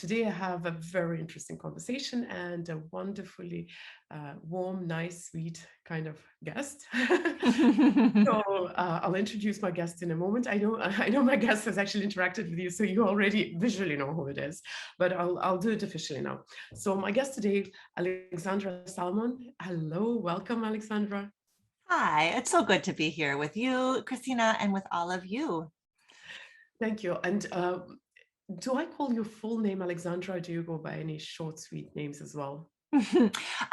today I have a very interesting conversation and a wonderfully warm, nice, sweet kind of guest. So I'll introduce my guest in a moment. I know my guest has actually interacted with you, so you already visually know who it is, but I'll do it officially now. So my guest today, Alexandra Solomon. Hello, welcome, Alexandra. Hi, it's so good to be here with you, Christina, and with all of you. Thank you. And do I call your full name Alexandra, or do you go by any short, sweet names as well?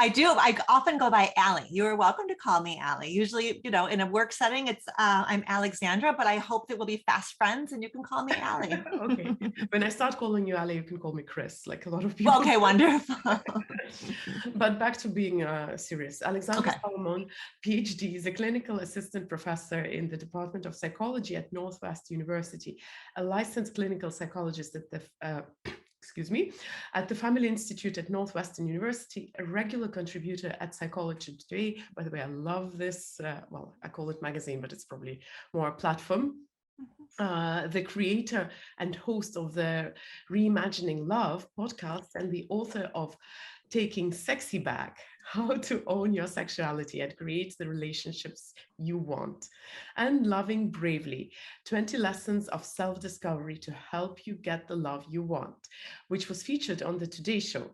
I do. I often go by Allie. You are welcome to call me Allie. Usually, in a work setting, it's I'm Alexandra, but I hope that we'll be fast friends and you can call me Allie. Okay. When I start calling you Ali, you can call me Chris, like a lot of people. Well, okay, wonderful. But back to being serious. Alexandra Okay. Solomon, PhD, is a clinical assistant professor in the Department of Psychology at Northwest University, a licensed clinical psychologist at the at the Family Institute at Northwestern University, a regular contributor at Psychology Today. By the way, I love this, well, I call it magazine, but it's probably more a platform. The creator and host of the Reimagining Love podcast and the author of Taking Sexy Back, How to Own Your Sexuality and Create the Relationships You Want, and Loving Bravely, 20 Lessons of Self-Discovery to Help You Get the Love You Want, which was featured on the Today Show.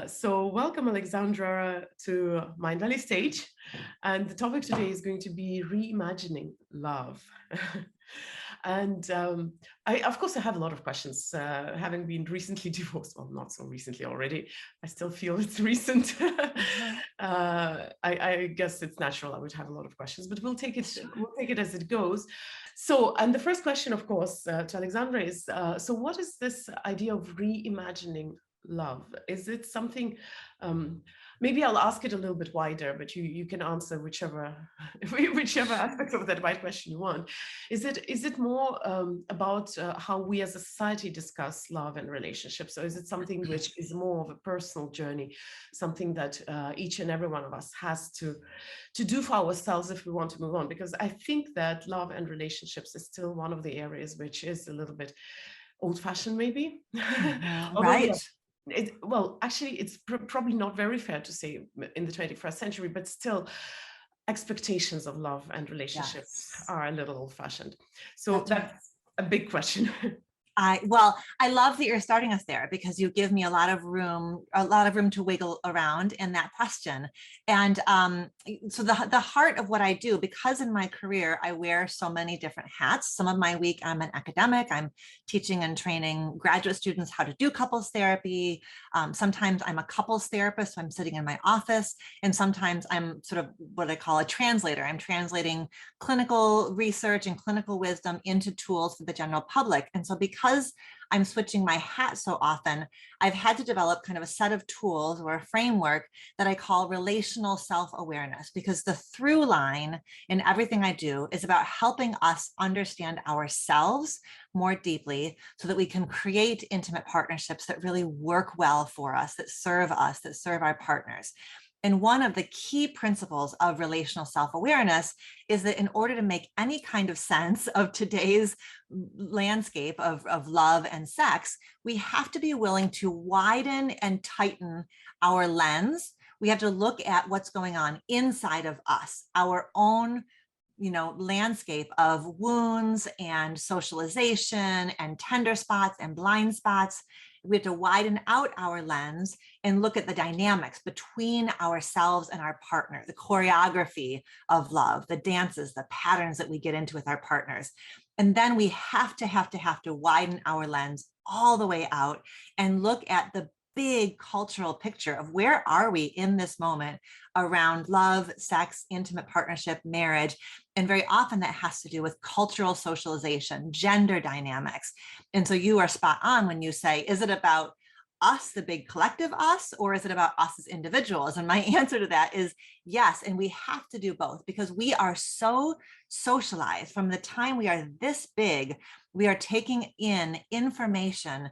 So welcome, Alexandra, to Mind Valley stage. And the topic today is going to be reimagining love. And of course, I have a lot of questions, having been recently divorced. Well, not so recently already. I still feel it's recent. I guess it's natural I would have a lot of questions, but we'll take it as it goes. So, and the first question, of course, to Alexandra is, so what is this idea of reimagining love? Is it something, maybe I'll ask it a little bit wider, but you can answer whichever aspect of that wide question you want. Is it more about how we as a society discuss love and relationships, or is it something which is more of a personal journey, something that each and every one of us has to do for ourselves if we want to move on? Because I think that love and relationships is still one of the areas which is a little bit old-fashioned, maybe. Although, Right. yes, well, actually, it's probably not very fair to say in the 21st century, but still, expectations of love and relationships are a little old-fashioned. So that's a big question. I love that you're starting us there, because you give me a lot of room to wiggle around in that question. And so the heart of what I do, because in my career, I wear so many different hats. Some of my week, I'm an academic. I'm teaching and training graduate students how to do couples therapy. Sometimes I'm a couples therapist, so I'm sitting in my office. And sometimes I'm sort of what I call a translator. I'm translating clinical research and clinical wisdom into tools for the general public. And so because I'm switching my hat so often, I've had to develop kind of a set of tools or a framework that I call relational self-awareness, because the through line in everything I do is about helping us understand ourselves more deeply so that we can create intimate partnerships that really work well for us, that serve our partners. And one of the key principles of relational self-awareness is that in order to make any kind of sense of today's landscape of love and sex, we have to be willing to widen and tighten our lens. We have to look at what's going on inside of us, our own landscape of wounds and socialization and tender spots and blind spots. We have to widen out our lens and look at the dynamics between ourselves and our partner, the choreography of love, the dances, the patterns that we get into with our partners. And then we have to widen our lens all the way out and look at the big cultural picture of where are we in this moment around love, sex, intimate partnership, marriage. And very often that has to do with cultural socialization, gender dynamics. And so you are spot on when you say, is it about us, the big collective us, or is it about us as individuals? And my answer to that is yes. And we have to do both, because we are so socialized from the time we are this big. We are taking in information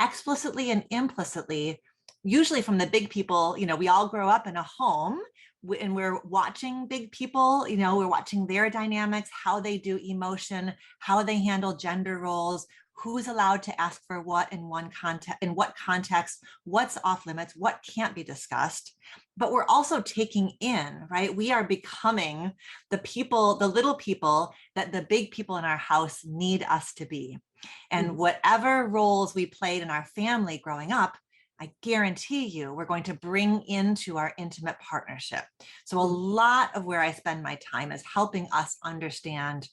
explicitly and implicitly, usually from the big people. We all grow up in a home and we're watching big people, we're watching their dynamics, how they do emotion, how they handle gender roles, who's allowed to ask for what in what context, what's off limits, what can't be discussed. But we're also taking in, right? We are becoming the people, the little people that the big people in our house need us to be. And whatever roles we played in our family growing up, I guarantee you we're going to bring into our intimate partnership. So a lot of where I spend my time is helping us understand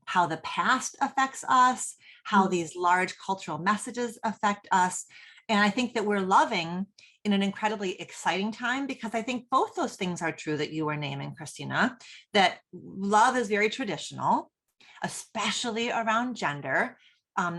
how the past affects us, how these large cultural messages affect us. And I think that we're loving in an incredibly exciting time, because I think both those things are true that you were naming, Christina, that love is very traditional, especially around gender.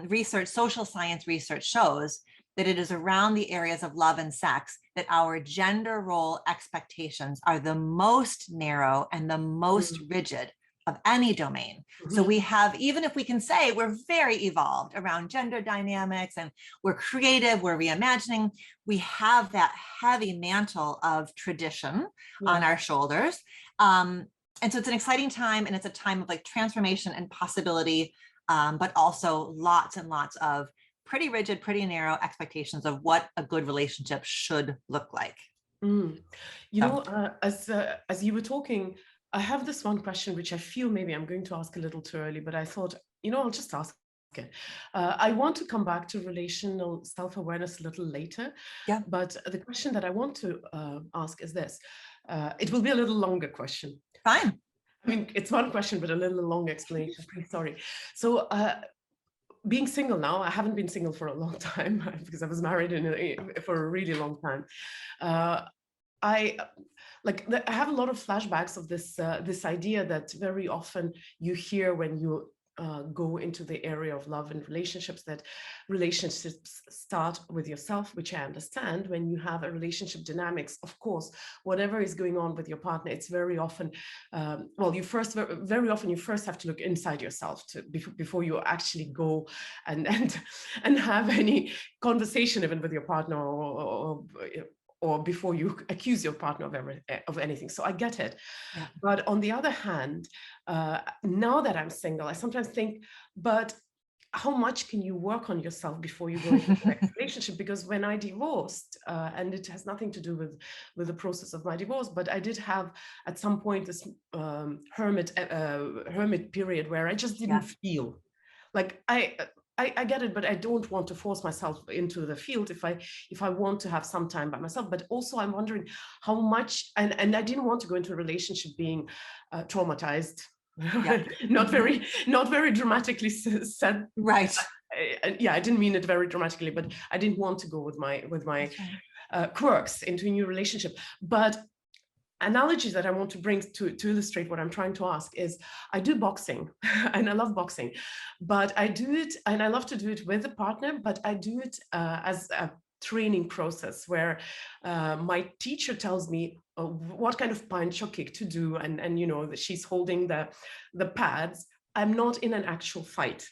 Research, social science research shows that it is around the areas of love and sex that our gender role expectations are the most narrow and the most rigid of any domain. So we have, even if we can say we're very evolved around gender dynamics and we're creative, we're reimagining, we have that heavy mantle of tradition on our shoulders. And so it's an exciting time, and it's a time of like transformation and possibility, but also lots and lots of pretty rigid, pretty narrow expectations of what a good relationship should look like. You know, as you were talking, I have this one question, which I feel maybe I'm going to ask a little too early, but I thought, you know, I'll just ask it. I want to come back to relational self-awareness a little later. Yeah. But the question that I want to ask is this. It will be a little longer question. Fine. I mean, it's one question, but a little long explanation. Pretty sorry. So being single now, I haven't been single for a long time because I was married for a really long time. I have a lot of flashbacks of this idea that very often you hear when you go into the area of love and relationships, that relationships start with yourself, which I understand. When you have a relationship dynamics, of course, whatever is going on with your partner, it's very often, very often you first have to look inside yourself before you actually go and have any conversation even with your partner, or before you accuse your partner of anything. So I get it. Yeah. But on the other hand, now that I'm single, I sometimes think, but how much can you work on yourself before you go into the next relationship? Because when I divorced, and it has nothing to do with the process of my divorce, but I did have at some point this hermit period where I just didn't feel like I get it, but I don't want to force myself into the field if I want to have some time by myself. But also I'm wondering how much, and I didn't want to go into a relationship being traumatized. not very dramatically said. Right. I didn't mean it very dramatically, but I didn't want to go with my quirks into a new relationship. But analogies that I want to bring to illustrate what I'm trying to ask is, I do boxing and I love boxing, but I do it, and I love to do it with a partner, but I do it as a training process where my teacher tells me what kind of punch or kick to do, and you know that she's holding the pads. I'm not in an actual fight,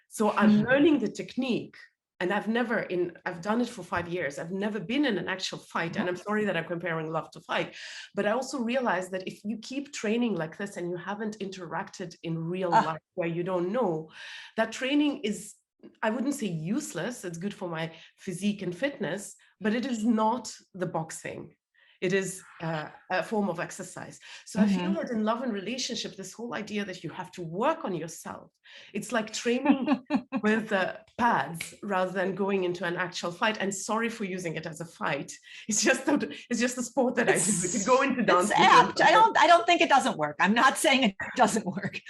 so I'm learning the technique. And I've done it for 5 years. I've never been in an actual fight. And I'm sorry that I'm comparing love to fight, but I also realize that if you keep training like this and you haven't interacted in real life where you don't know, that training is, I wouldn't say useless. It's good for my physique and fitness, but it is not the boxing. It is a form of exercise. So I feel that in love and relationship, this whole idea that you have to work on yourself, it's like training with pads rather than going into an actual fight. And sorry for using it as a fight. It's just a sport that I do. We could go into dance. It's apt. I don't think it doesn't work. I'm not saying it doesn't work.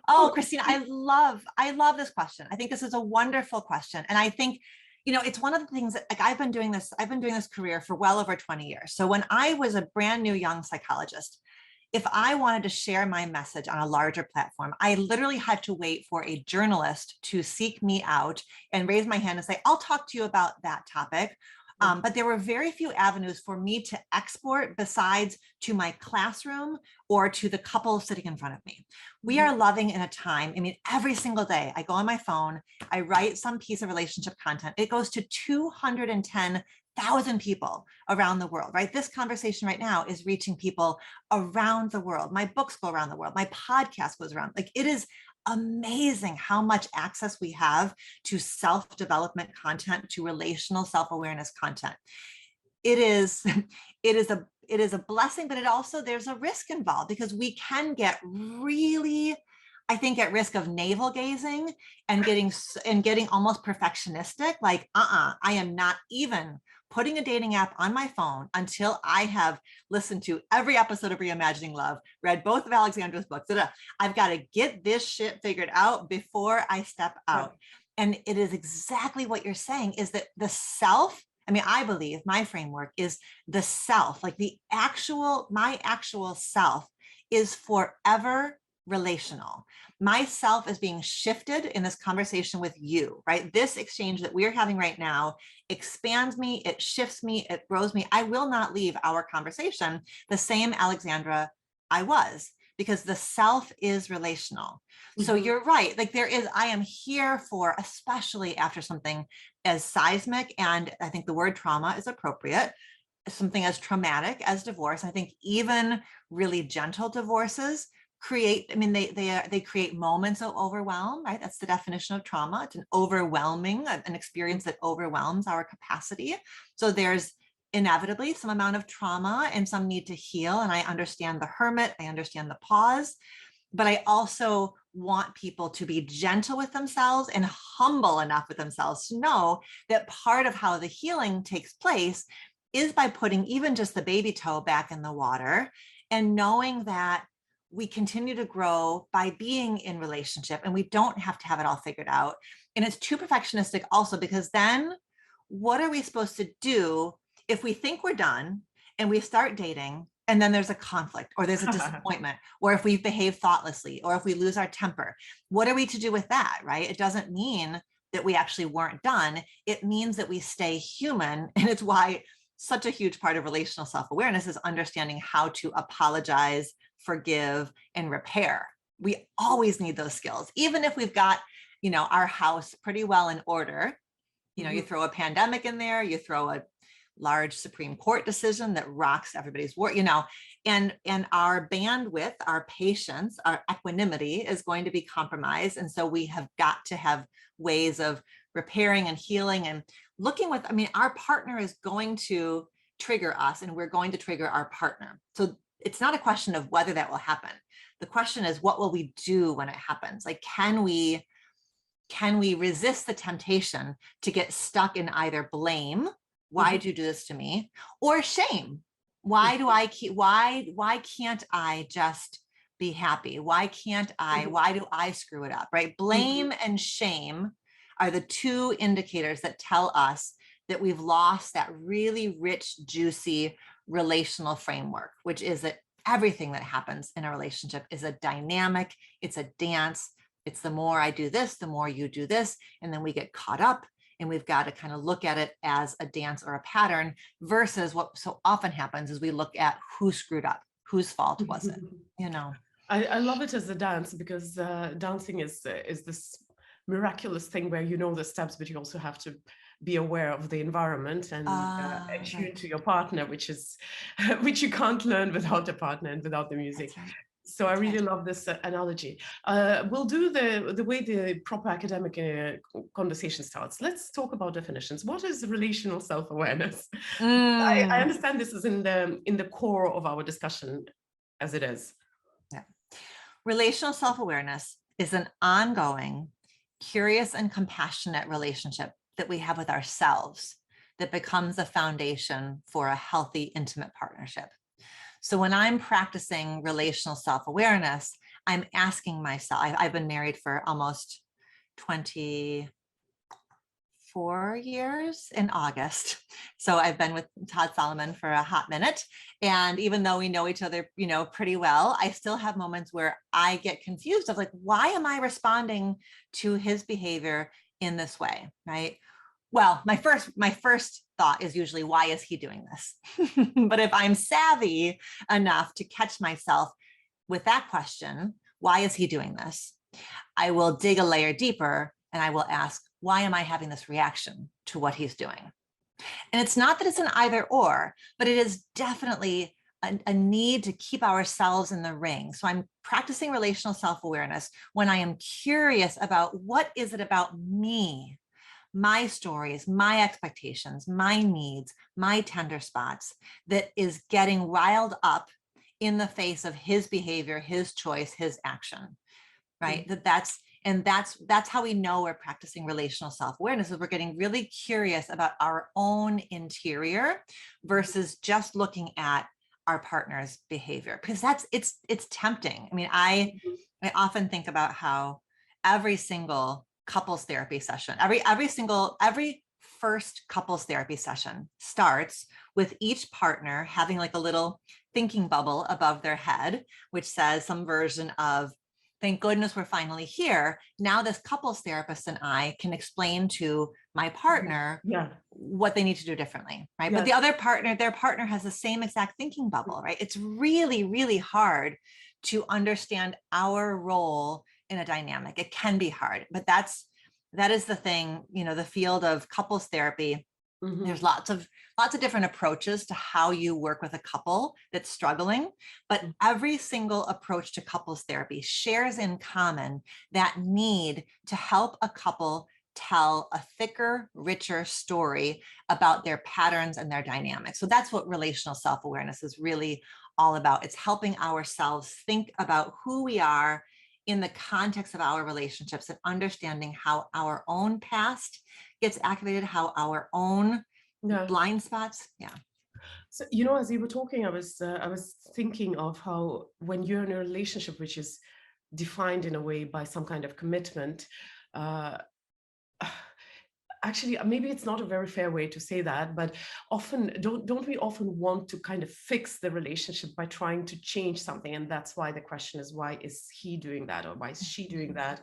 Oh, Christina, I love this question. I think this is a wonderful question. And I think, you know, it's one of the things that, like, I've been doing this career for well over 20 years. So when I was a brand new young psychologist, if I wanted to share my message on a larger platform, I literally had to wait for a journalist to seek me out and raise my hand and say, I'll talk to you about that topic. But there were very few avenues for me to export besides to my classroom or to the couple sitting in front of me. We are loving in a time, I mean, every single day I go on my phone, I write some piece of relationship content. It goes to 210 1,000 people around the world, right? This conversation right now is reaching people around the world. My books go around the world. My podcast goes around. Like, it is amazing how much access we have to self-development content, to relational self-awareness content. It is a blessing, but it also, there's a risk involved, because we can get really, I think, at risk of navel gazing and getting almost perfectionistic. Like, I am not even putting a dating app on my phone until I have listened to every episode of Reimagining Love, read both of Alexandra's books. I've got to get this shit figured out before I step out. And it is exactly what you're saying, is that the self, I mean, I believe my framework is the self, like my actual self is forever relational. My self is being shifted in this conversation with you, right? This exchange that we're having right now expands me, it shifts me, it grows me. I will not leave our conversation the same Alexandra I was, because the self is relational. So you're right. Like, I am here for, especially after something as seismic, and I think the word trauma is appropriate, something as traumatic as divorce. I think even really gentle divorces create, I mean, they create moments of overwhelm, right? That's the definition of trauma. It's an experience that overwhelms our capacity. So there's inevitably some amount of trauma and some need to heal. And I understand the hermit, I understand the pause, but I also want people to be gentle with themselves and humble enough with themselves to know that part of how the healing takes place is by putting even just the baby toe back in the water, and knowing that we continue to grow by being in relationship, and we don't have to have it all figured out. And it's too perfectionistic also, because then what are we supposed to do if we think we're done and we start dating, and then there's a conflict, or there's a disappointment, or if we've behaved thoughtlessly, or if we lose our temper? What are we to do with that, right? It doesn't mean that we actually weren't done. It means that we stay human. And it's why such a huge part of relational self-awareness is understanding how to apologize, forgive, and repair. We always need those skills, even if we've got, our house pretty well in order. You throw a pandemic in there, you throw a large Supreme Court decision that rocks everybody's world, and our bandwidth, our patience, our equanimity is going to be compromised. And so we have got to have ways of repairing and healing and looking with, our partner is going to trigger us, and we're going to trigger our partner. So it's not a question of whether that will happen. The question is, what will we do when it happens? Like, can we resist the temptation to get stuck in either blame, why did you do this to me, or shame? Why can't I just be happy? Why do I screw it up, right? Blame and shame are the two indicators that tell us that we've lost that really rich, juicy relational framework, which is that everything that happens in a relationship is a dynamic, it's a dance. It's the more I do this, the more you do this, and then we get caught up, and we've got to kind of look at it as a dance or a pattern, versus what so often happens is we look at who screwed up, whose fault was it, I love it as a dance, because dancing is this miraculous thing where the steps, but you also have to be aware of the environment and attune to your partner, which you can't learn without a partner and without the music. Right. So I really love this analogy. We'll do the way the proper academic conversation starts. Let's talk about definitions. What is relational self-awareness? I understand this is in the core of our discussion as it is. Yeah. Relational self-awareness is an ongoing, curious and compassionate relationship that we have with ourselves that becomes a foundation for a healthy, intimate partnership. So when I'm practicing relational self-awareness, I'm asking myself, I've been married for almost 24 years in August. So I've been with Todd Solomon for a hot minute. And even though we know each other, pretty well, I still have moments where I get confused of like, why am I responding to his behavior in this way, right? Well, my first thought is usually, why is he doing this? But if I'm savvy enough to catch myself with that question, why is he doing this? I will dig a layer deeper and I will ask, why am I having this reaction to what he's doing? And it's not that it's an either or, but it is definitely a need to keep ourselves in the ring. So I'm practicing relational self-awareness when I am curious about what is it about me, my stories, my expectations, my needs, my tender spots that is getting riled up in the face of his behavior, his choice, his action, right? That's how we know we're practicing relational self-awareness, is we're getting really curious about our own interior versus just looking at our partner's behavior, because it's tempting. I mean, I often think about how every single couples therapy session, every first couples therapy session starts with each partner having like a little thinking bubble above their head, which says some version of, thank goodness we're finally here. Now this couples therapist and I can explain to my partner what they need to do differently, right? But the other partner, their partner has the same exact thinking bubble, right? It's really, really hard to understand our role in a dynamic. It can be hard, but that is the thing, you know, the field of couples therapy. There's lots of different approaches to how you work with a couple that's struggling, but every single approach to couples therapy shares in common that need to help a couple tell a thicker, richer story about their patterns and their dynamics. So that's what relational self-awareness is really all about. It's helping ourselves think about who we are in the context of our relationships and understanding how our own past gets activated, how our own blind spots. So, you know, as you were talking, I was thinking of how when you're in a relationship which is defined in a way by some kind of commitment, actually, maybe it's not a very fair way to say that, but often don't we often want to kind of fix the relationship by trying to change something? And that's why the question is, why is he doing that, or why is she doing that?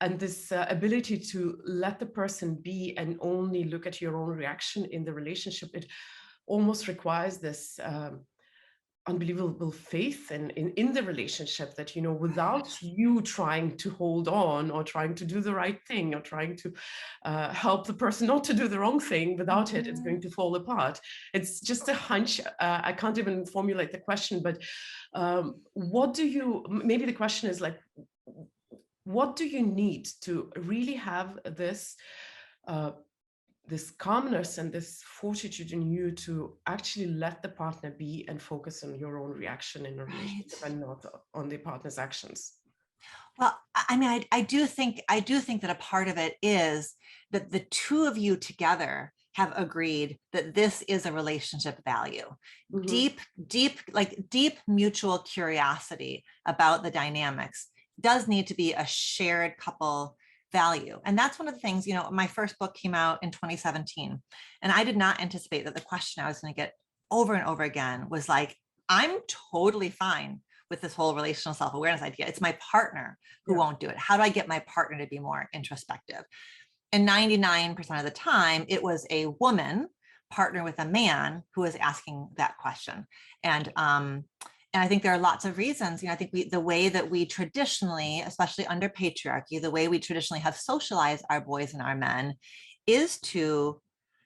And this ability to let the person be and only look at your own reaction in the relationship, it almost requires this unbelievable faith in the relationship that, you know, without you trying to hold on or trying to do the right thing or trying to help the person not to do the wrong thing, without it, it's going to fall apart. It's just a hunch. I can't even formulate the question, but what do you, maybe the question is like, what do you need to really have this this calmness and this fortitude in you to actually let the partner be and focus on your own reaction in a relationship and not on the partner's actions? Well, I mean, I do think that a part of it is that the two of you together have agreed that this is a relationship value. Deep mutual curiosity about the dynamics does need to be a shared couple value. And that's one of the things, you know, my first book came out in 2017, and I did not anticipate that the question I was going to get over and over again was like, I'm totally fine with this whole relational self-awareness idea. It's my partner who won't do it. How do I get my partner to be more introspective? And 99% of the time, it was a woman partner with a man who was asking that question. And I think there are lots of reasons. You know, I think the way that we traditionally, especially under patriarchy, the way we traditionally have socialized our boys and our men is to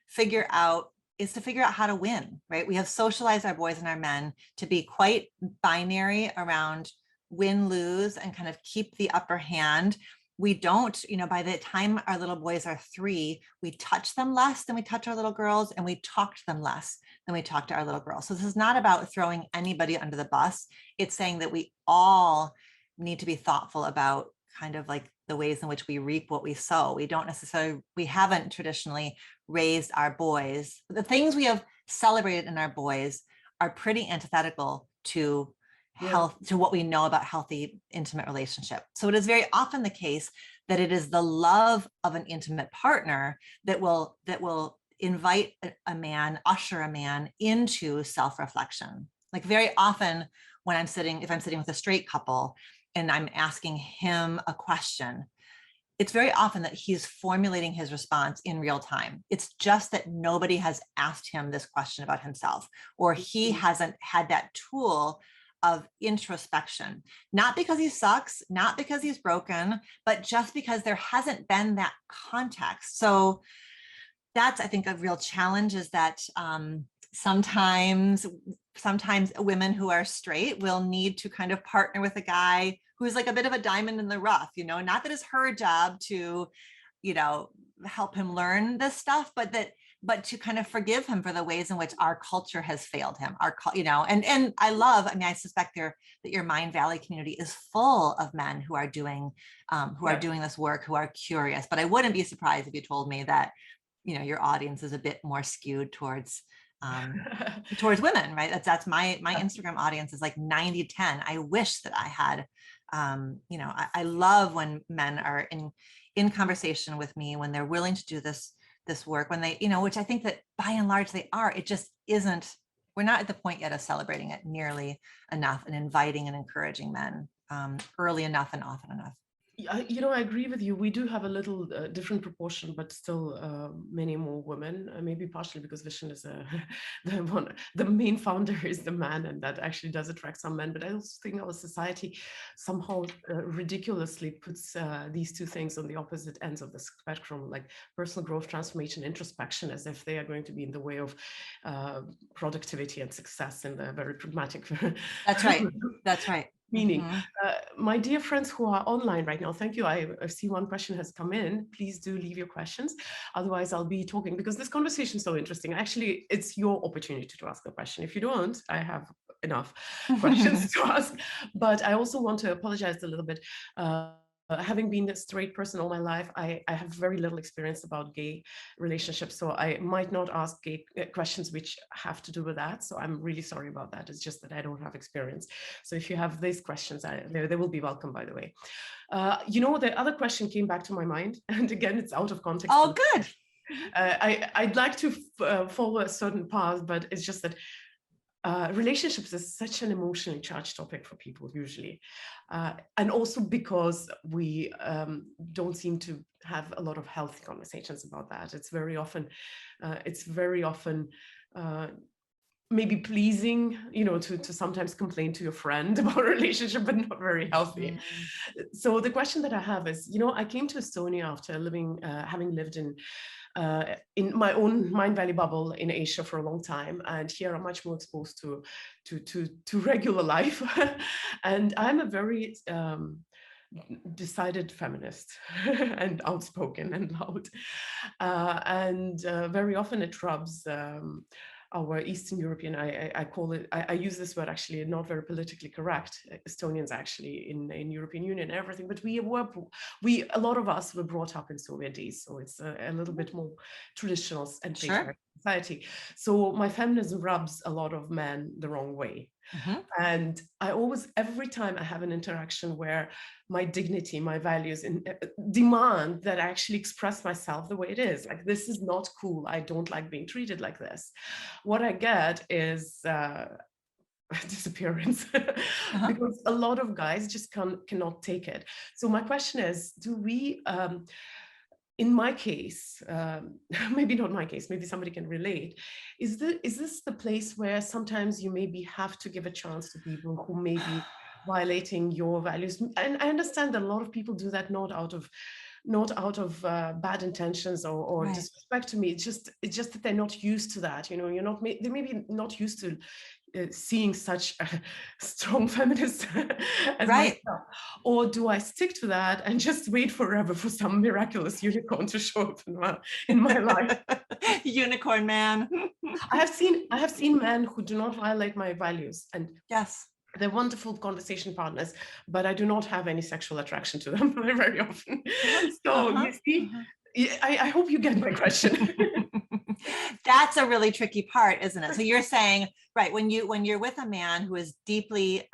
figure out how to win, right? We have socialized our boys and our men to be quite binary around win, lose, and kind of keep the upper hand. We don't, you know, by the time our little boys are 3, we touch them less than we touch our little girls, and we talk to them less than we talk to our little girls. So this is not about throwing anybody under the bus. It's saying that we all need to be thoughtful about kind of like the ways in which we reap what we sow. We haven't traditionally raised our boys. The things we have celebrated in our boys are pretty antithetical to health, to what we know about healthy, intimate relationship. So it is very often the case that it is the love of an intimate partner that will invite a man, usher a man into self-reflection. Like very often when if I'm sitting with a straight couple and I'm asking him a question, it's very often that he's formulating his response in real time. It's just that nobody has asked him this question about himself, or he hasn't had that tool of introspection, not because he sucks, not because he's broken, but just because there hasn't been that context. So that's, I think, a real challenge, is that sometimes women who are straight will need to kind of partner with a guy who's like a bit of a diamond in the rough, not that it's her job to, help him learn this stuff, but to kind of forgive him for the ways in which our culture has failed him, and I suspect that your Mind Valley community is full of men who are doing this work, who are curious. But I wouldn't be surprised if you told me that, your audience is a bit more skewed towards women, right? That's my Instagram audience is like 90-10. I wish that I had, I love when men are in conversation with me, when they're willing to do this work, when they, which I think that by and large they are. It just isn't, we're not at the point yet of celebrating it nearly enough and inviting and encouraging men early enough and often enough. I agree with you. We do have a little different proportion, but still many more women. Maybe partially because Vishen is the main founder is the man, and that actually does attract some men. But I also think our society somehow ridiculously puts these two things on the opposite ends of the spectrum, like personal growth, transformation, introspection, as if they are going to be in the way of productivity and success in the very pragmatic. That's right. That's right. Meaning, my dear friends who are online right now, thank you. I see one question has come in. Please do leave your questions. Otherwise, I'll be talking because this conversation is so interesting. Actually, it's your opportunity to ask a question. If you don't, I have enough questions to ask. But I also want to apologize a little bit. Having been a straight person all my life, I have very little experience about gay relationships, so I might not ask gay questions which have to do with that. So I'm really sorry about that. It's just that I don't have experience. So if you have these questions, they will be welcome, by the way. The other question came back to my mind, and again, it's out of context. Oh, good. I'd like to follow a certain path, but it's just that relationships is such an emotionally charged topic for people usually, and also because we don't seem to have a lot of healthy conversations about that. It's very often maybe pleasing, to sometimes complain to your friend about a relationship, but not very healthy. So the question that I have is, I came to Estonia after having lived in my own Mind Valley bubble in Asia for a long time, and here I'm much more exposed to regular life. And I'm a very decided feminist and outspoken and loud, and very often it rubs our Eastern European, I call it, I use this word actually not very politically correct, Estonians actually in European Union and everything, but a lot of us were brought up in Soviet days, so it's a little bit more traditional and patriarchal society. So my feminism rubs a lot of men the wrong way. And I always, every time I have an interaction where my dignity, my values demand that I actually express myself the way it is, like, this is not cool, I don't like being treated like this, what I get is disappearance, because a lot of guys just cannot take it. So my question is, do we, in my case, maybe not my case, maybe somebody can relate, is this the place where sometimes you maybe have to give a chance to people who may be violating your values? And I understand that a lot of people do that not out of bad intentions or disrespect to me. It's just that they're not used to that. They may be not used to seeing such a strong feminist as myself. Or do I stick to that and just wait forever for some miraculous unicorn to show up in my life? Unicorn man. I have seen men who do not violate my values, and yes, they're wonderful conversation partners, but I do not have any sexual attraction to them very often. So you see, I hope you get my question. That's a really tricky part, isn't it? So you're saying, right, when you're with a man who is deeply,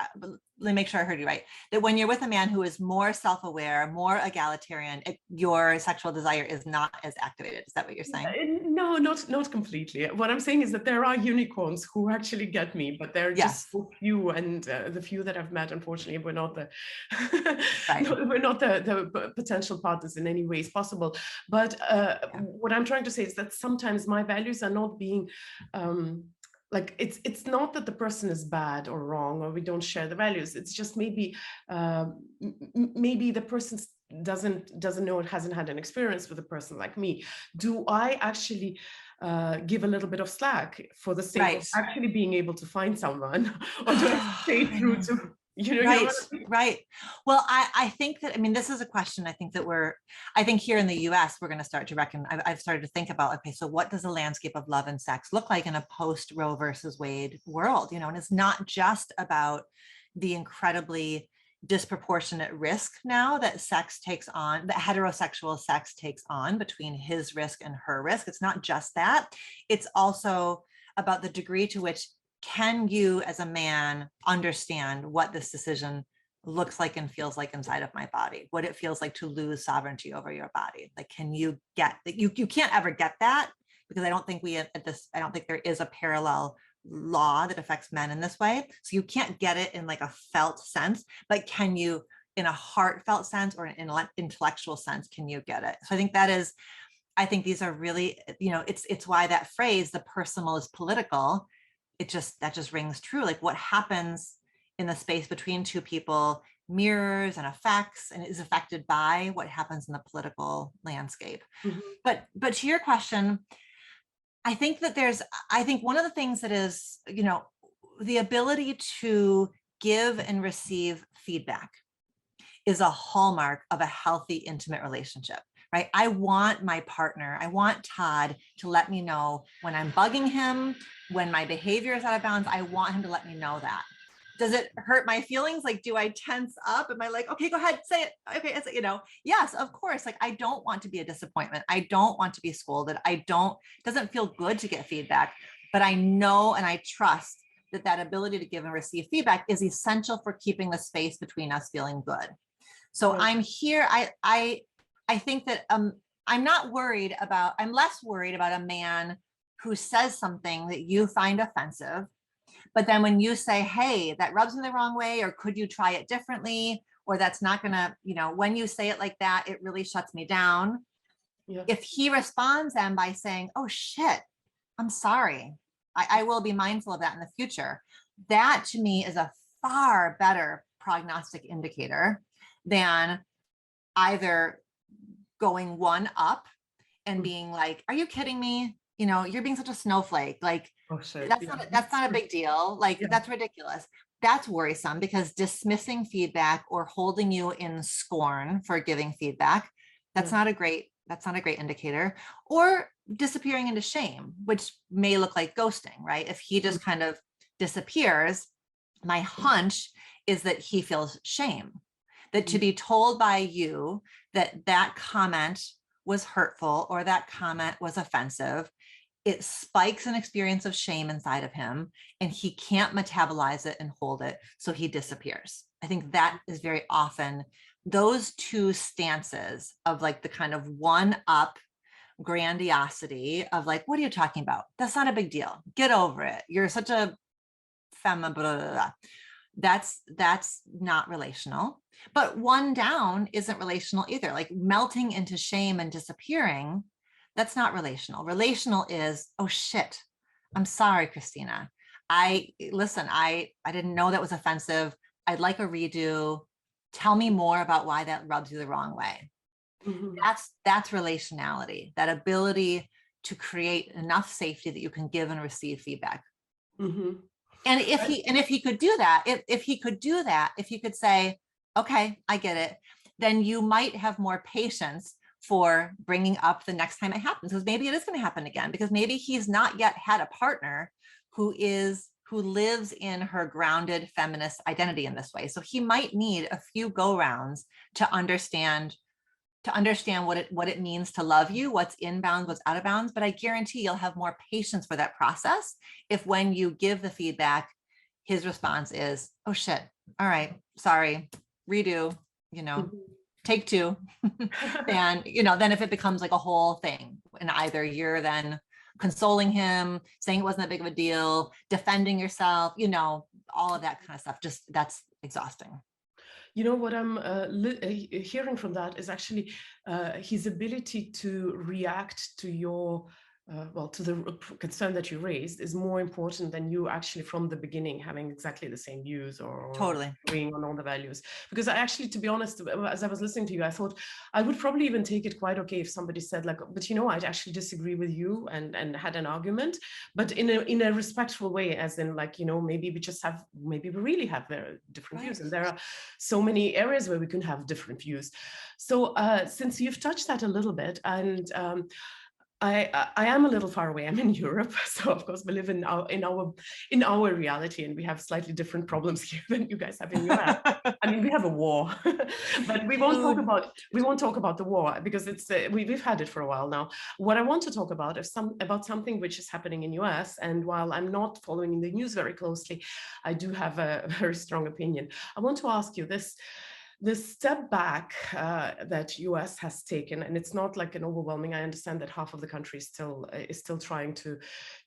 let me make sure I heard you right, that when you're with a man who is more self-aware, more egalitarian, your sexual desire is not as activated. Is that what you're saying? No, not completely. What I'm saying is that there are unicorns who actually get me, but they're just so few, and the few that I've met, unfortunately, we're not the we're not the potential partners in any ways possible. But what I'm trying to say is that sometimes my values are not being like it's not that the person is bad or wrong, or we don't share the values. It's just maybe maybe the person doesn't know, it hasn't had an experience with a person like me. Do I actually give a little bit of slack for the sake of Right. actually being able to find someone, or do I stay true to, Right, what I mean? right. Well, I think that, I mean, this is a question I think that I think here in the US, we're going to start to reckon, I've started to think about, okay, so what does the landscape of love and sex look like in a post Roe versus Wade world? And it's not just about the incredibly disproportionate risk now that sex takes on, that heterosexual sex takes on between his risk and her risk. It's not just that. It's also about the degree to which can you as a man understand what this decision looks like and feels like inside of my body, what it feels like to lose sovereignty over your body? Like, can you get that? You can't ever get that, because I don't think I don't think there is a parallel law that affects men in this way. So you can't get it in like a felt sense, but can you in a heartfelt sense or an intellectual sense, can you get it? So I think these are really, it's why that phrase, the personal is political, that just rings true. Like, what happens in the space between two people mirrors and affects and is affected by what happens in the political landscape. Mhm. But to your question, I think one of the things that is, the ability to give and receive feedback is a hallmark of a healthy, intimate relationship, right? I want my partner, I want Todd to let me know when I'm bugging him, when my behavior is out of bounds. I want him to let me know that. Does it hurt my feelings? Like, do I tense up? Am I like, okay, go ahead, say it. Okay, yes, of course. Like, I don't want to be a disappointment. I don't want to be scolded. It doesn't feel good to get feedback, but I know and I trust that ability to give and receive feedback is essential for keeping the space between us feeling good. So Right. I'm here. I think that I'm less worried about a man who says something that you find offensive, but then when you say, hey, that rubs me the wrong way, or could you try it differently, or that's not gonna, when you say it like that, it really shuts me down. Yeah. If he responds then by saying, oh shit, I'm sorry, I will be mindful of that in the future, that to me is a far better prognostic indicator than either going one up and being like, are you kidding me? You're being such a snowflake. Like, Oh shit. that's not a big deal. Like, Yeah. that's ridiculous. That's worrisome, because dismissing feedback or holding you in scorn for giving feedback, that's not a great indicator. Or disappearing into shame, which may look like ghosting, right? If he just kind of disappears, my hunch is that he feels shame, that to be told by you that comment was hurtful or that comment was offensive, it spikes an experience of shame inside of him, and he can't metabolize it and hold it, so he disappears. I think that is very often those two stances of like the kind of one up grandiosity of like, what are you talking about? That's not a big deal. Get over it. You're such a femme, blah, blah, blah. That's not relational. But one down isn't relational either. Like, melting into shame and disappearing, that's not relational. Relational is, oh shit, I'm sorry, Christina. I didn't know that was offensive. I'd like a redo. Tell me more about why that rubs you the wrong way. Mm-hmm. That's relationality, that ability to create enough safety that you can give and receive feedback. Mm-hmm. And if he could do that, if he could say, okay, I get it, then you might have more patience for bringing up the next time it happens, because maybe it is going to happen again, because maybe he's not yet had a partner who lives in her grounded feminist identity in this way. So he might need a few go rounds to understand what it means to love you, what's in bounds, what's out of bounds. But I guarantee you'll have more patience for that process if, when you give the feedback, his response is, oh shit, all right, sorry, redo, take two. And, then if it becomes like a whole thing, and either you're then consoling him, saying it wasn't that big of a deal, defending yourself, all of that kind of stuff, just that's exhausting. What I'm hearing from that is actually his ability to react to your well, to the concern that you raised is more important than you actually from the beginning having exactly the same views or Totally. agreeing on all the values. Because I actually, to be honest, as I was listening to you, I thought I would probably even take it quite okay if somebody said like, but you know, I actually disagree with you and had an argument, but in a respectful way, as in like, you know, maybe we really have different views, and there are so many areas where we can have different views. So since you've touched that a little bit, and I am a little far away. I'm in Europe, so of course we live in our reality, and we have slightly different problems here than you guys have in US. I mean, we have a war, but we won't talk about the war because it's we've had it for a while now. What I want to talk about is about something which is happening in US, and while I'm not following the news very closely, I do have a very strong opinion. I want to ask you this step back that US has taken, and it's not like an overwhelming. I understand that half of the country is still trying to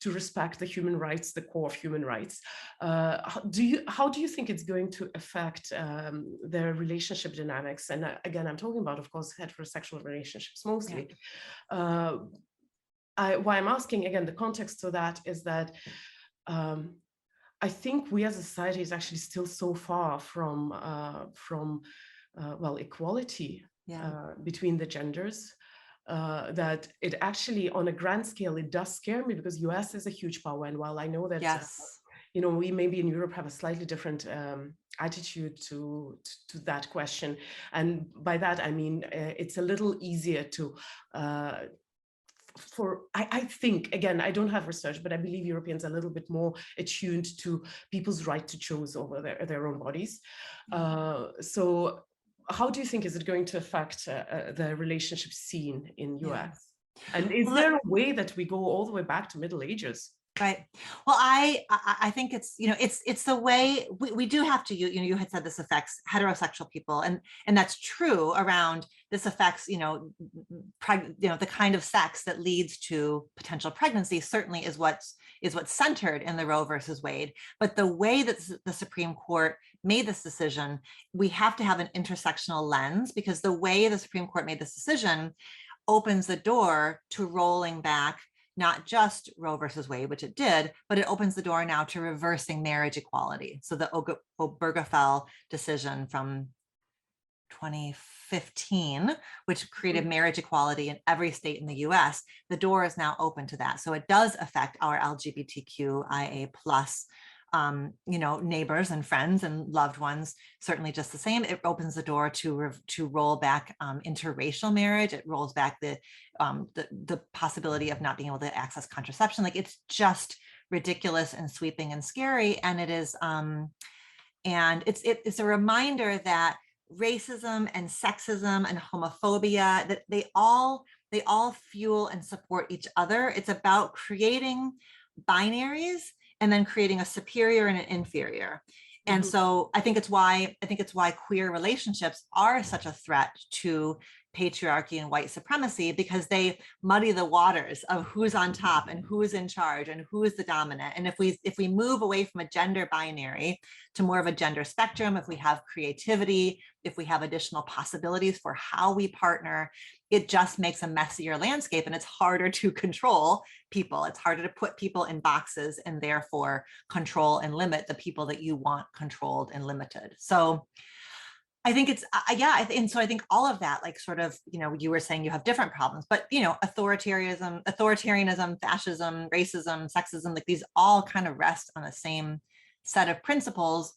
respect the human rights, the core of human rights. How do you think it's going to affect their relationship dynamics? And again, I'm talking about, of course, heterosexual relationships mostly. Yeah. Why I'm asking again, the context to that is that. I think we as a society is actually still so far from well, equality between the genders that it actually, on a grand scale, it does scare me, because US is a huge power, and while I know that you know, we maybe in Europe have a slightly different attitude to that question, and by that I mean it's a little easier to. I think, again, I don't have research, but I believe Europeans are a little bit more attuned to people's right to choose over their own bodies. So how do you think is it going to affect the relationship scene in US? And is there a way that we go all the way back to Middle Ages? Right. Well, I think it's, you know, it's the way we do have to, you know, you had said this affects heterosexual people, and that's true around this affects, you know, the kind of sex that leads to potential pregnancy certainly is what's centered in the Roe versus Wade. But the way that the Supreme Court made this decision, we have to have an intersectional lens, because the way the Supreme Court made this decision opens the door to rolling back not just Roe versus Wade, which it did, but it opens the door now to reversing marriage equality. So the Obergefell decision from 2015, which created marriage equality in every state in the US, the door is now open to that. So it does affect our LGBTQIA plus you know, neighbors and friends and loved ones, certainly just the same. It opens the door to roll back interracial marriage. It rolls back the possibility of not being able to access contraception. Like, it's just ridiculous and sweeping and scary. And it is, and it's a reminder that racism and sexism and homophobia, that they all fuel and support each other. It's about creating binaries and then creating a superior and an inferior. And so I think it's why queer relationships are such a threat to patriarchy and white supremacy, because they muddy the waters of who's on top and who is in charge and who is the dominant. And if we move away from a gender binary to more of a gender spectrum, if we have creativity, if we have additional possibilities for how we partner, it just makes a messier landscape, and it's harder to control people. It's harder to put people in boxes and therefore control and limit the people that you want controlled and limited. So I think it's, and so I think all of that, like, sort of, you know, you were saying you have different problems, but, you know, authoritarianism, fascism, racism, sexism, like, these all kind of rest on the same set of principles.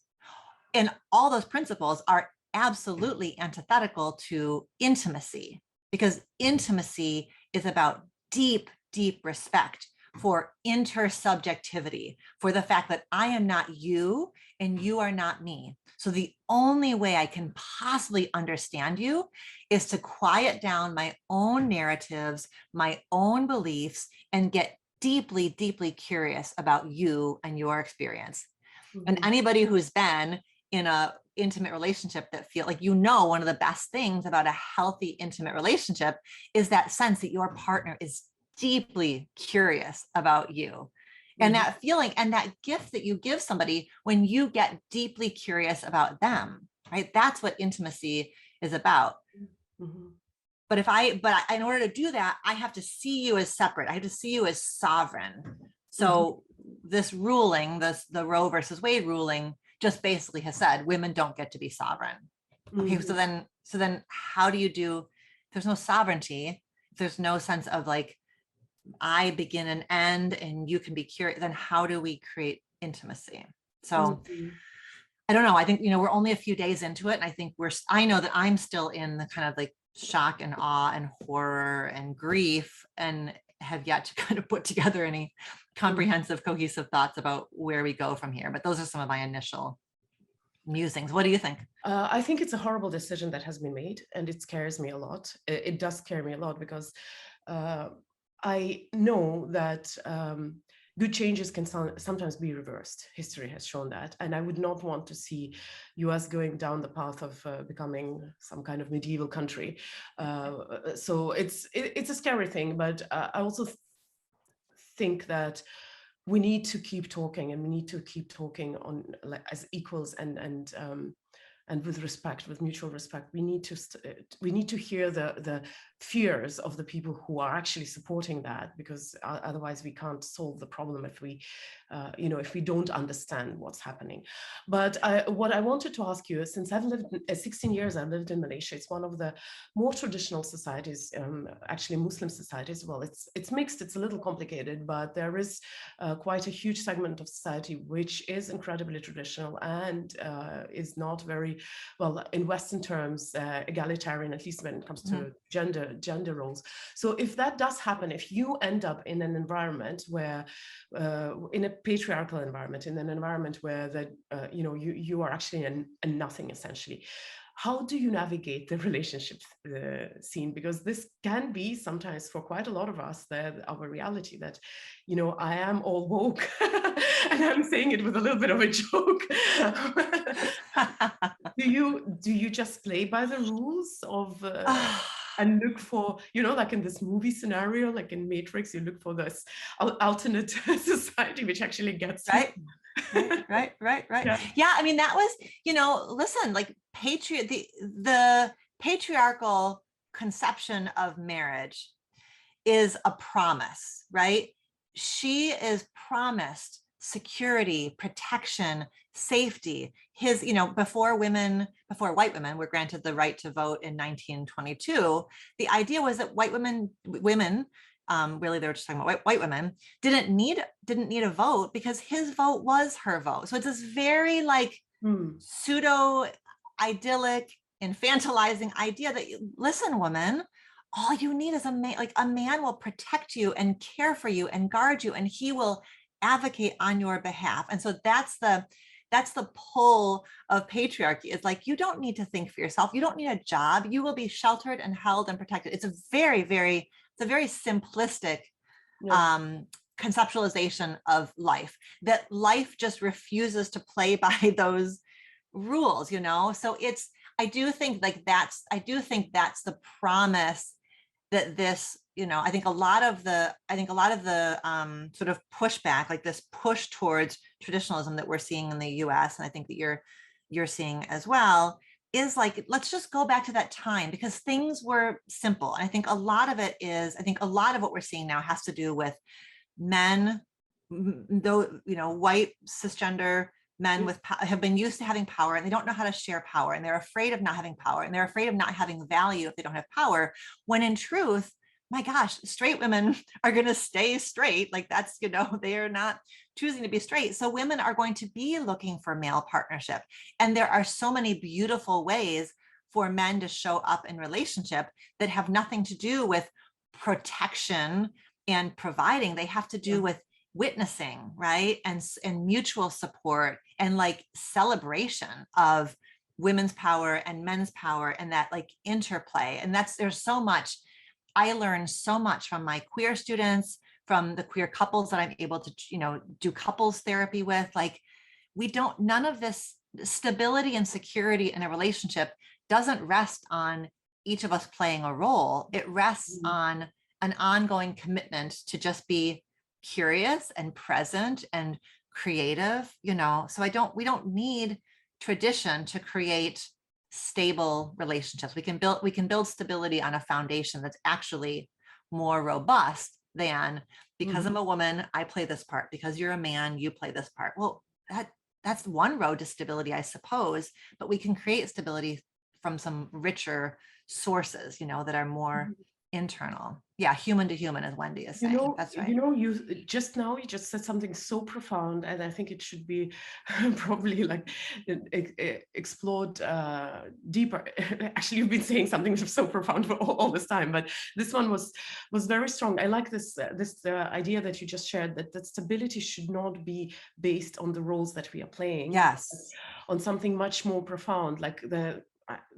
And all those principles are absolutely antithetical to intimacy, because intimacy is about deep, deep respect for intersubjectivity, for the fact that I am not you and you are not me. So the only way I can possibly understand you is to quiet down my own narratives, my own beliefs, and get deeply, deeply curious about you and your experience. And anybody who's been in a intimate relationship that feel like, you know, one of the best things about a healthy intimate relationship is that sense that your partner is deeply curious about you. And that feeling and that gift that you give somebody when you get deeply curious about them, right? That's what intimacy is about. But in order to do that, I have to see you as separate. I have to see you as sovereign. So this ruling, the Roe versus Wade ruling, just basically has said women don't get to be sovereign. Okay, so then how do you do? There's no sovereignty. There's no sense of like, I begin and end, and you can be curious. Then how do we create intimacy? So I don't know. I think, we're only a few days into it. And I think I know that I'm still in the kind of like shock and awe and horror and grief, and have yet to kind of put together any comprehensive, cohesive thoughts about where we go from here. But those are some of my initial musings. What do you think? I think it's a horrible decision that has been made, and it scares me a lot. It does scare me a lot because I know that good changes can sometimes be reversed. History has shown that. And I would not want to see US going down the path of becoming some kind of medieval country. So it's a scary thing, but I also think that we need to keep talking, and we need to keep talking on as equals and with respect, with mutual respect. We need to hear the fears of the people who are actually supporting that, because otherwise we can't solve the problem if we don't understand what's happening. But what I wanted to ask you is, since I've lived 16 years, I've lived in Malaysia. It's one of the more traditional societies, actually Muslim societies. Well, it's mixed, it's a little complicated, but there is quite a huge segment of society which is incredibly traditional and is not very, well, in Western terms, egalitarian, at least when it comes to gender roles. So if that does happen, if you end up in an environment where, in a patriarchal environment, in an environment where you are actually a nothing, essentially, how do you navigate the relationship scene? Because this can be sometimes, for quite a lot of us, our reality, that, I am all woke, and I'm saying it with a little bit of a joke. Do you just play by the rules of and look for, like in this movie scenario, like in Matrix, you look for this alternate society which actually gets right. Right. Yeah. I mean, that was, listen, like the patriarchal conception of marriage is a promise, right? She is promised security, protection, safety. Before white women were granted the right to vote in 1922, the idea was that women, really they were just talking about white women, didn't need a vote because his vote was her vote. So it's this very like pseudo idyllic, infantilizing idea that, listen, woman, all you need is a man. Like, a man will protect you and care for you and guard you, and he will advocate on your behalf. And so that's the pull of patriarchy. It's like, you don't need to think for yourself. You don't need a job. You will be sheltered and held and protected. It's a very simplistic conceptualization of life, that life just refuses to play by those rules, So I do think that's the promise that this, I think a lot of the sort of pushback, like this push towards traditionalism that we're seeing in the US, and I think that you're seeing as well, is like, let's just go back to that time, because things were simple. And I think a lot of what we're seeing now has to do with men, though, white cisgender men have been used to having power, and they don't know how to share power, and they're afraid of not having power, and they're afraid of not having value if they don't have power, when in truth, my gosh, straight women are going to stay straight. Like, that's, they are not choosing to be straight. So women are going to be looking for male partnership. And there are so many beautiful ways for men to show up in relationship that have nothing to do with protection and providing. They have to do with witnessing, right? And mutual support, and like celebration of women's power and men's power, and that like interplay. And there's so much. I learned so much from my queer students, from the queer couples that I'm able to, do couples therapy with. Like, none of this stability and security in a relationship doesn't rest on each of us playing a role. It rests on an ongoing commitment to just be curious and present and creative, So we don't need tradition to create stable relationships. We can build stability on a foundation that's actually more robust than, because I'm a woman, I play this part. Because you're a man, you play this part. Well, that's one road to stability, I suppose, but we can create stability from some richer sources, that are more internal. Yeah, human to human, as Wendy is saying. That's right. You just said something so profound, and I think it should be probably like explored deeper. Actually, you've been saying something so profound for all this time, but this one was very strong. I like this idea that you just shared, that stability should not be based on the roles that we are playing. Yes. On something much more profound, like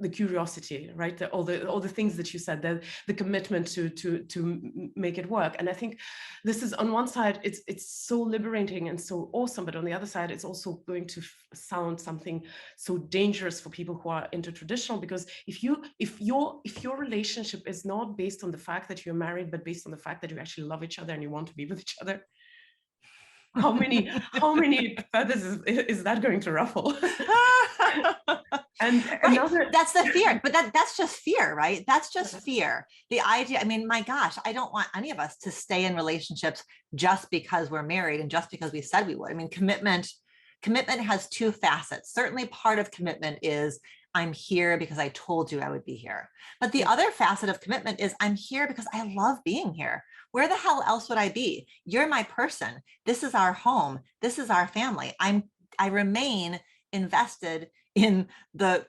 the curiosity, right? All the things that you said, the commitment to make it work. And I think this is, on one side, it's so liberating and so awesome, but on the other side, it's also going to sound something so dangerous for people who are intertraditional, because if your relationship is not based on the fact that you're married, but based on the fact that you actually love each other and you want to be with each other, how many feathers is that going to ruffle? And right. That's the fear, but that's just fear, right? That's just fear. The idea, I mean, my gosh, I don't want any of us to stay in relationships just because we're married and just because we said we would. I mean, commitment has two facets. Certainly part of commitment is I'm here because I told you I would be here. But the other facet of commitment is I'm here because I love being here. Where the hell else would I be? You're my person. This is our home. This is our family. I remain invested in the,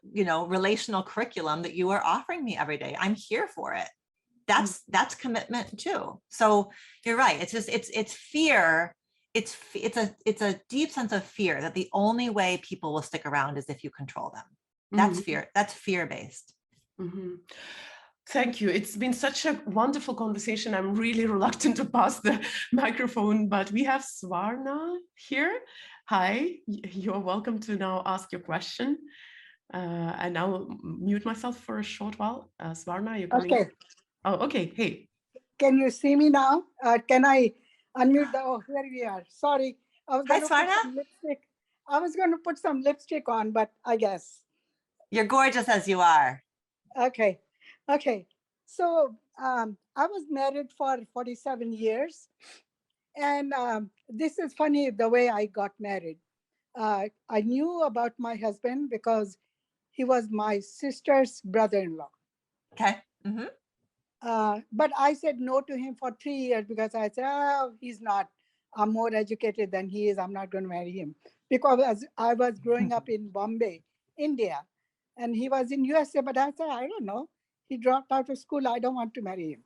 relational curriculum that you are offering me every day. I'm here for it. That's commitment too. So you're right. It's just, it's fear. It's a deep sense of fear that the only way people will stick around is if you control them. That's fear. That's fear-based. Thank you. It's been such a wonderful conversation. I'm really reluctant to pass the microphone, but we have Swarna here. Hi, you're welcome to now ask your question. And I'll mute myself for a short while. Swarna, you're coming. Okay. Oh, okay. Hey. Can you see me now? Can I unmute the, oh, here we are. Sorry. I was going to put some lipstick. I was going to put some lipstick on, but I guess. You're gorgeous as you are. Okay. Okay. So I was married for 47 years. And this is funny, the way I got married. I knew about my husband because he was my sister's brother-in-law. Okay. But I said no to him for 3 years because I said, oh, he's not. I'm more educated than he is. I'm not going to marry him. Because I was growing up in Bombay, India, and he was in USA. But I said, I don't know. He dropped out of school. I don't want to marry him.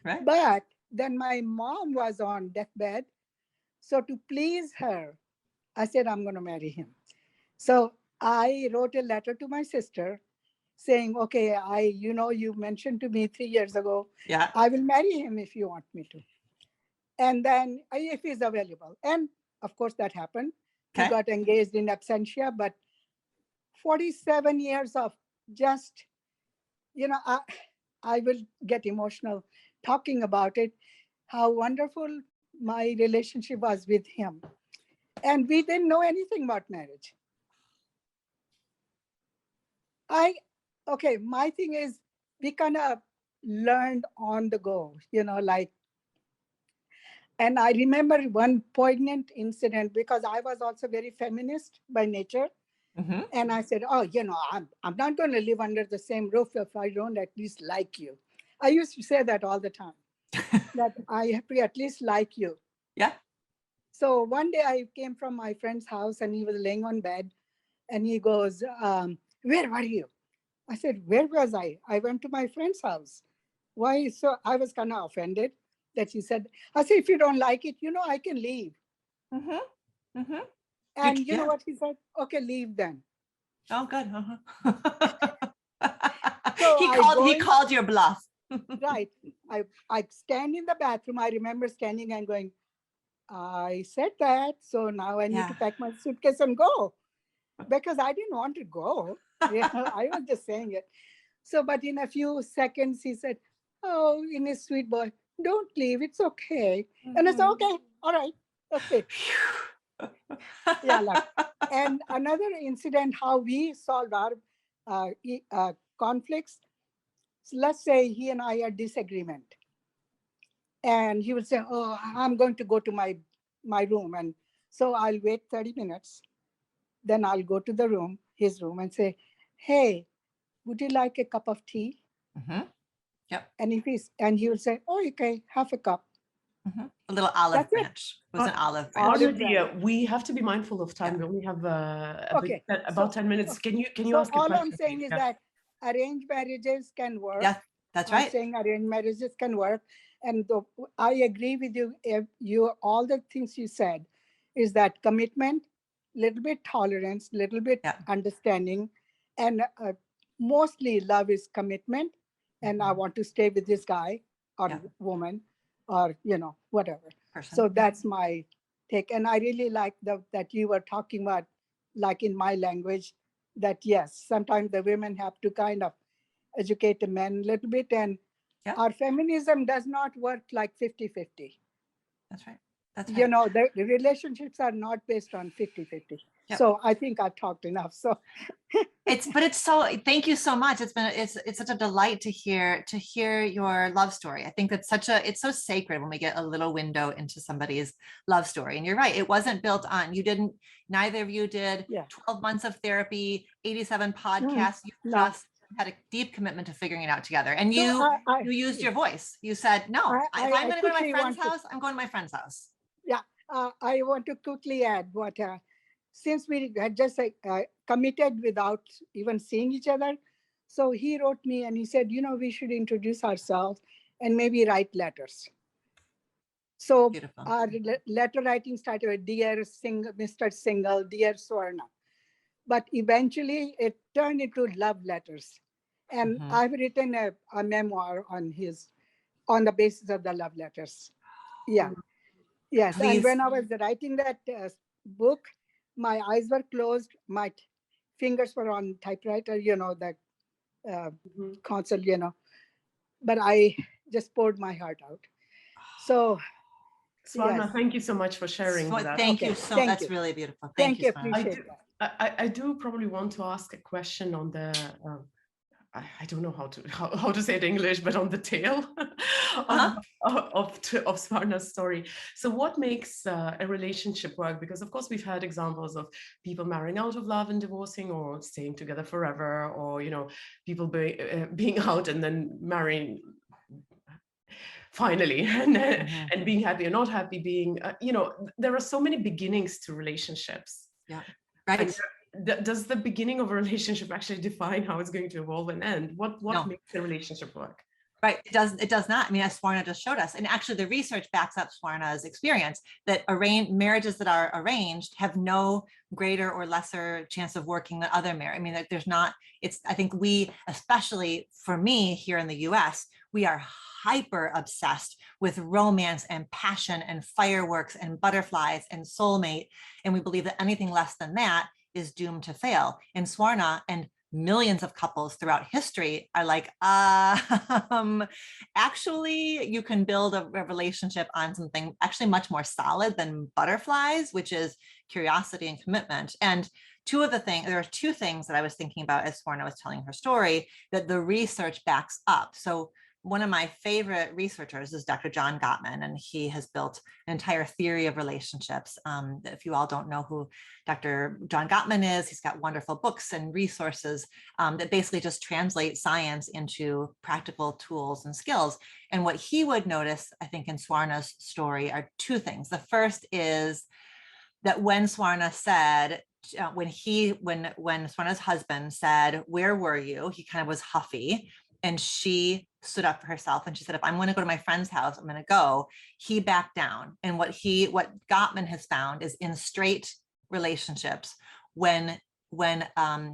Right. But then my mom was on deathbed. So to please her, I said, I'm going to marry him. So I wrote a letter to my sister saying, okay, you mentioned to me 3 years ago, I will marry him if you want me to. And then if he's available. And of course that happened. Okay. We got engaged in absentia, but 47 years of just, I will get emotional talking about it, how wonderful my relationship was with him. And we didn't know anything about marriage. My thing is we kind of learned on the go, and I remember one poignant incident because I was also very feminist by nature. And I said, I'm not going to live under the same roof if I don't at least like you. I used to say that all the time, that I have to at least like you. Yeah. So one day I came from my friend's house and he was laying on bed and he goes, where were you? I said, where was I? I went to my friend's house. Why? So I was kind of offended that he said, I said, if you don't like it, I can leave. And you know what he said? Okay, leave then. Oh, good. So he called your bluff. Right. I stand in the bathroom. I remember standing and going, I said that. So now I need to pack my suitcase and go. Because I didn't want to go. I was just saying it. So, but in a few seconds, he said, oh, in his sweet boy, don't leave. It's okay. And I said, okay, all right. Okay. And another incident, how we solved our conflicts. So let's say he and I are disagreement, and he will say, "Oh, I'm going to go to my room," and so I'll wait 30 minutes. Then I'll go to the room, his room, and say, "Hey, would you like a cup of tea?" Mm-hmm. Yep. And he will say, "Oh, okay, half a cup." Mm-hmm. A little olive That's it. branch. It was an olive Olive branch. Claudia, we have to be mindful of time. Yeah. We only have Okay. about 10 minutes. Can you So ask a all question, I'm saying please? is Yeah. that arranged marriages can work. Yeah, that's I'm right. saying arranged marriages can work. And I agree with you. If all the things you said is that commitment, little bit tolerance, little bit Yeah. understanding, and mostly love is commitment. And I want to stay with this guy or Yeah. woman or, whatever. Person. So that's my take. And I really like that you were talking about, like in my language, that yes, sometimes the women have to kind of educate the men a little bit. And Yeah. our feminism does not work like 50-50. That's right. That's right. The relationships are not based on 50-50. Yep. So I think I've talked enough. So it's so, thank you so much. It's such a delight to hear your love story. I think it's so sacred when we get a little window into somebody's love story. And you're right, it wasn't built on, neither of you did 12 months of therapy, 87 podcasts. You just had a deep commitment to figuring it out together. And you used your voice. You said, no, if I'm going to go to my friend's house, I'm going to my friend's house. Yeah, I want to quickly add what, since we had just committed without even seeing each other, so he wrote me and he said, we should introduce ourselves and maybe write letters. So beautiful. Our letter writing started with Dear Mr. Single, Dear Swarna. But eventually it turned into love letters. And I've written a memoir on the basis of the love letters. Yeah. Yes. Please. And when I was writing that book, my eyes were closed. My fingers were on typewriter, the console, but I just poured my heart out. So Swarna, yes. Thank you so much for sharing that. Thank you so much. That's really beautiful. Thank you. Appreciate that. I do probably want to ask a question on the I don't know how to say it in English, but on the tail of Swarna's story. So what makes a relationship work? Because of course we've had examples of people marrying out of love and divorcing, or staying together forever, or people being out and then marrying finally, and being happy or not happy, being there are so many beginnings to relationships. Yeah, right. Does the beginning of a relationship actually define how it's going to evolve and end? What makes the relationship work? Right. It does not. I mean, as Swarna just showed us, and actually the research backs up Swarna's experience, that marriages that are arranged have no greater or lesser chance of working than other marriages. I mean, I think we, especially for me here in the US, we are hyper obsessed with romance and passion and fireworks and butterflies and soulmate. And we believe that anything less than that is doomed to fail. And Swarna and millions of couples throughout history are like, actually, you can build a relationship on something actually much more solid than butterflies, which is curiosity and commitment. And there are two things that I was thinking about as Swarna was telling her story that the research backs up. So one of my favorite researchers is Dr. John Gottman, and he has built an entire theory of relationships. If you all don't know who Dr. John Gottman is, he's got wonderful books and resources that basically just translate science into practical tools and skills. And what he would notice, I think, in Swarna's story are two things. The first is that when Swarna said, when Swarna's husband said, "Where were you?" he kind of was huffy. And she stood up for herself and she said, "If I'm going to go to my friend's house, I'm going to go." He backed down. And what Gottman has found is in straight relationships, when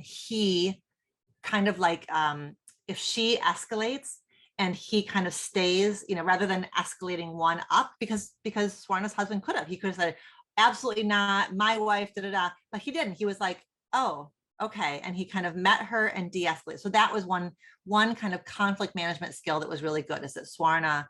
he kind of like, if she escalates and he kind of stays, rather than escalating one up, because Swarna's husband he could have said, "Absolutely not, my wife, but he didn't. He was like, "Oh, okay." And he kind of met her and de-escalated. So that was one kind of conflict management skill that was really good, is that Swarna,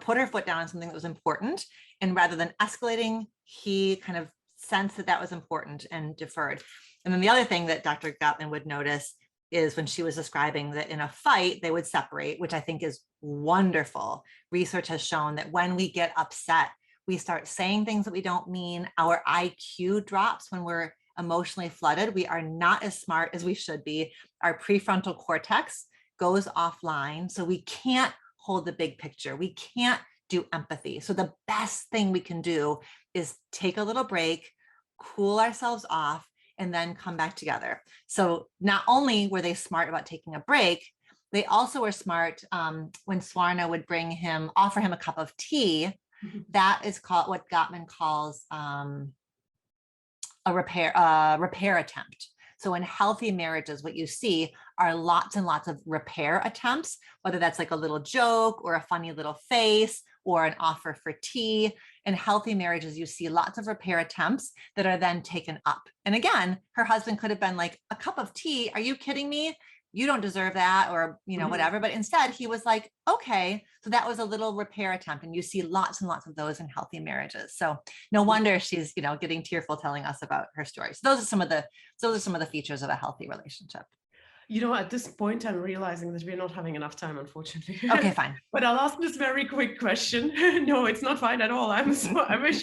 put her foot down on something that was important. And rather than escalating, he kind of sensed that was important and deferred. And then the other thing that Dr. Gottman would notice is when she was describing that in a fight, they would separate, which I think is wonderful. Research has shown that when we get upset, we start saying things that we don't mean. Our IQ drops when we're emotionally flooded. We are not as smart as we should be. Our prefrontal cortex goes offline. So we can't hold the big picture. We can't do empathy. So the best thing we can do is take a little break, cool ourselves off, and then come back together. So not only were they smart about taking a break, they also were smart when Swarna would offer him a cup of tea. That is called what Gottman calls a repair attempt. So in healthy marriages, what you see are lots and lots of repair attempts, whether that's like a little joke or a funny little face or an offer for tea. In healthy marriages, you see lots of repair attempts that are then taken up. And again, her husband could have been like, a cup of tea? Are you kidding me? You don't deserve that, or, whatever. But instead he was like, okay. So that was a little repair attempt. And you see lots and lots of those in healthy marriages. So no wonder she's, getting tearful telling us about her story. So those are some of the features of a healthy relationship. At this point, I'm realizing that we're not having enough time, unfortunately. Okay, fine. But I'll ask this very quick question. No, it's not fine at all. I wish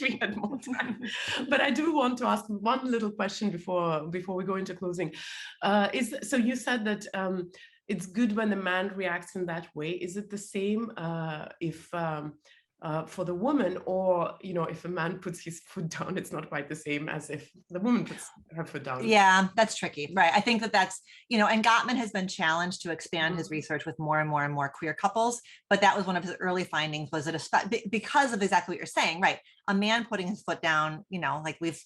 we had more time. But I do want to ask one little question before we go into closing. So you said that it's good when the man reacts in that way. Is it the same if for the woman, or if a man puts his foot down, it's not quite the same as if the woman puts her foot down? Yeah, that's tricky, right? I think that's, and Gottman has been challenged to expand his research with more and more and more queer couples, but that was one of his early findings, was that because of exactly what you're saying, right? A man putting his foot down, like we've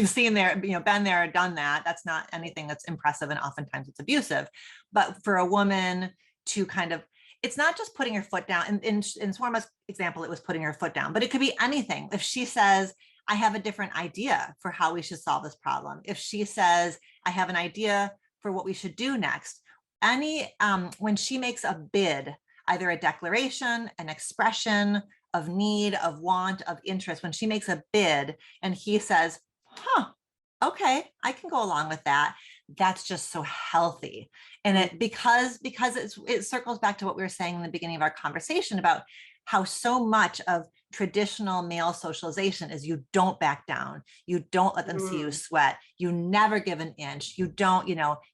seen there, been there, done that. That's not anything that's impressive, and oftentimes it's abusive. But for a woman to kind of, it's not just putting her foot down. In Swarma's example, it was putting her foot down, but it could be anything. If she says, I have a different idea for how we should solve this problem. If she says, I have an idea for what we should do next. When she makes a bid, either a declaration, an expression of need, of want, of interest, when she makes a bid and he says, okay, I can go along with that. That's just so healthy. And it, because it circles back to what we were saying in the beginning of our conversation about how so much of traditional male socialization is you don't back down. You don't let them see you sweat. You never give an inch. You don't,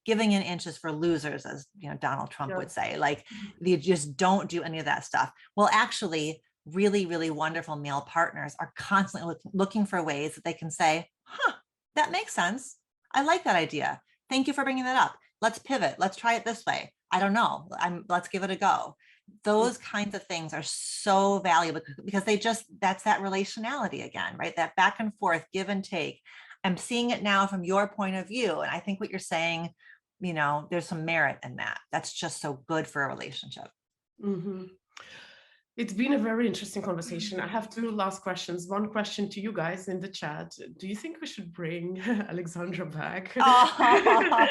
giving an inch is for losers, as Donald Trump would say. Like, you just don't do any of that stuff. Well, actually, really, really wonderful male partners are constantly looking for ways that they can say, that makes sense. I like that idea. Thank you for bringing that up. Let's pivot. Let's try it this way. I don't know. Let's give it a go. Those kinds of things are so valuable because that's that relationality again, right? That back and forth, give and take. I'm seeing it now from your point of view. And I think what you're saying, there's some merit in that. That's just so good for a relationship. Mm-hmm. It's been a very interesting conversation. I have two last questions. One question to you guys in the chat. Do you think we should bring Alexandra back? Oh.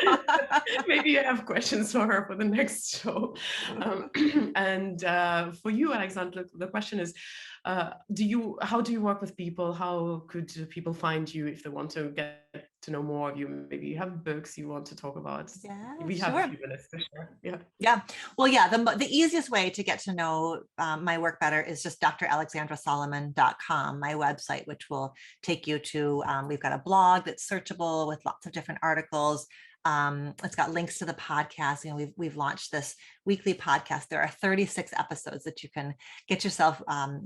Maybe you have questions for her for the next show. And for you, Alexandra, the question is, how do you work with people? How could people find you if they want to get to know more of you? Maybe you have books you want to talk about. Yeah, we have a few minutes to share. Yeah. Well, yeah, the easiest way to get to know my work better is just dralexandrasolomon.com, my website, which will take you to, we've got a blog that's searchable with lots of different articles. It's got links to the podcast. We've launched this weekly podcast. There are 36 episodes that you can get yourself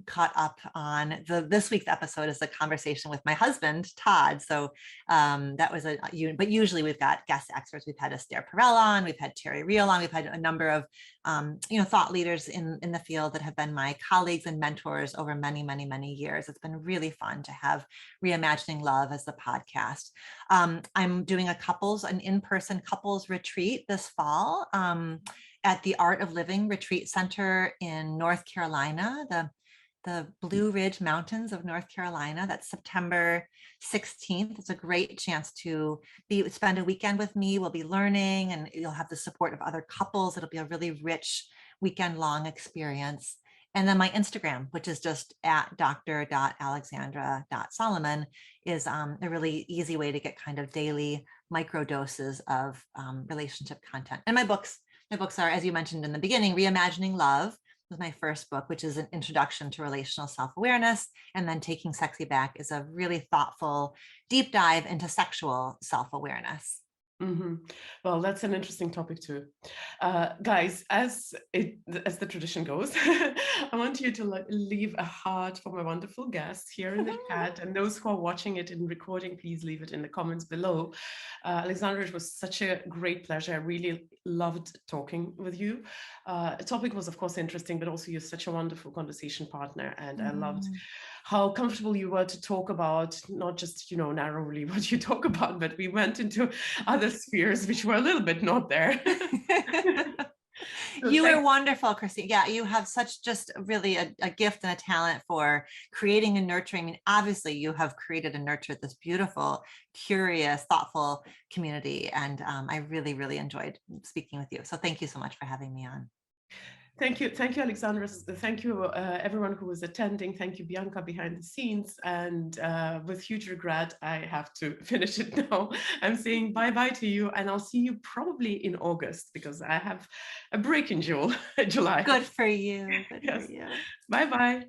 caught up on. This week's episode is a conversation with my husband, Todd. So that was but usually we've got guest experts. We've had Esther Perel on, we've had Terry Real on, we've had a number of thought leaders in the field that have been my colleagues and mentors over many, many, many years. It's been really fun to have Reimagining Love as the podcast. I'm doing an in-person couples retreat this fall at the Art of Living Retreat Center in North Carolina, the Blue Ridge Mountains of North Carolina. That's September 16th. It's a great chance to spend a weekend with me. We'll be learning, and you'll have the support of other couples. It'll be a really rich weekend-long experience. And then my Instagram, which is just at dr.alexandra.solomon, is a really easy way to get kind of daily micro doses of relationship content. And my books are, as you mentioned in the beginning, Reimagining Love was my first book, which is an introduction to relational self-awareness. And then Taking Sexy Back is a really thoughtful deep dive into sexual self-awareness. Mm-hmm. Well, that's an interesting topic too. Guys, as the tradition goes, I want you to leave a heart for my wonderful guests here in the chat, and those who are watching it in recording, please leave it in the comments below. Alexandra, it was such a great pleasure. I really loved talking with you. The topic was, of course, interesting, but also you're such a wonderful conversation partner, and I loved how comfortable you were to talk about not just, narrowly what you talk about, but we went into other spheres which were a little bit not there. You are wonderful, Christine. Yeah, you have such just really a gift and a talent for creating and nurturing. I mean, obviously you have created and nurtured this beautiful, curious, thoughtful community. And I really, really enjoyed speaking with you. So thank you so much for having me on. Thank you, Alexandra. Thank you, everyone who was attending. Thank you, Bianca, behind the scenes. And with huge regret, I have to finish it now. I'm saying bye-bye to you, and I'll see you probably in August, because I have a break in July. Good for you. Good yes. for you. Bye-bye.